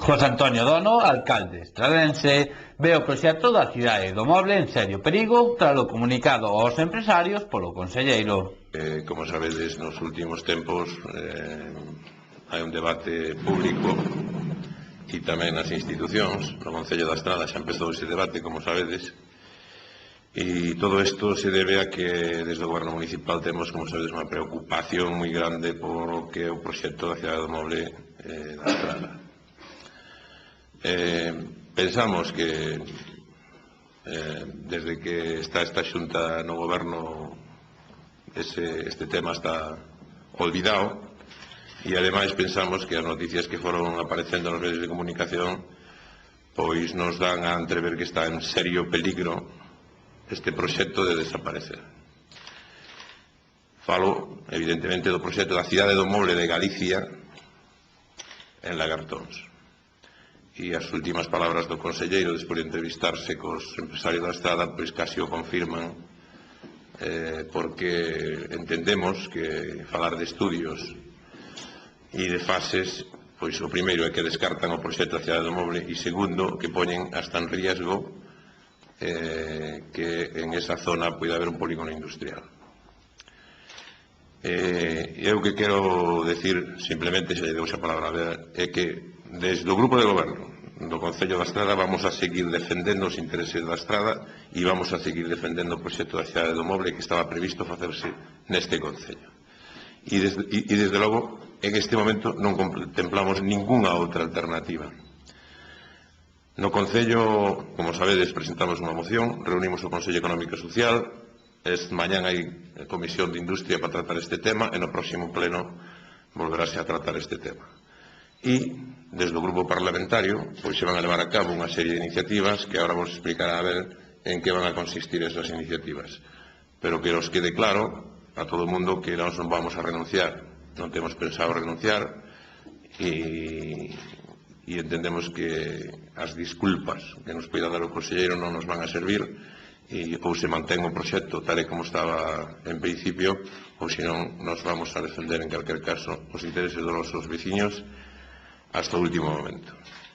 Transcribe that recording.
José Antonio Dono, alcalde estradense, ve o proxecto da cidade do moble en serio perigo tras o comunicado aos empresarios polo conselleiro. Como sabedes, nos últimos tempos hai un debate público e tamén nas institucións. No Concello da Estrada xa empezou ese debate, como sabedes, e todo isto se debe a que desde o Goberno Municipal temos, como sabedes, unha preocupación moi grande por o que é o proxecto da cidade do moble da Estrada. Pensamos que desde que está esta xunta no Goberno este tema está olvidado e ademais pensamos que as noticias que foron aparecendo nos medios de comunicación pois nos dan a entrever que está en serio peligro este proxecto de desaparecer. Falo, evidentemente, do proxecto da cidade do moble de Galicia en Lagartóns. E as últimas palabras do conselleiro, despois de entrevistarse cos empresarios da Estrada, pois casi o confirman, porque entendemos que falar de estudios e de fases, pois o primeiro é que descartan o proxecto da cidade do moble e segundo, que poñen hasta en riesgo que en esa zona poida haber un polígono industrial. Eu que quero decir, simplemente, xa lle dou xa a palabra, é que desde o Grupo de Goberno do Concello da Estrada vamos a seguir defendendo os intereses da Estrada e vamos a seguir defendendo o proxecto da cidade do moble que estaba previsto facerse neste Concello. E desde logo, en este momento non contemplamos ningunha outra alternativa. No Concello, como sabedes, presentamos unha moción, reunimos o Consello Económico e Social, mañán hai comisión de industria para tratar este tema e no próximo pleno volverase a tratar este tema. E, desde o grupo parlamentario, pois se van a levar a cabo unha serie de iniciativas que agora vos explicará a ver en que van a consistir esas iniciativas. Pero que nos quede claro a todo o mundo que nós non vamos a renunciar, non temos pensado renunciar e entendemos que as disculpas que nos poida dar o conselleiro non nos van a servir ou se mantén o proxecto tal e como estaba en principio ou senón nos vamos a defender en calquer caso os intereses dos nosos veciños hasta o último momento.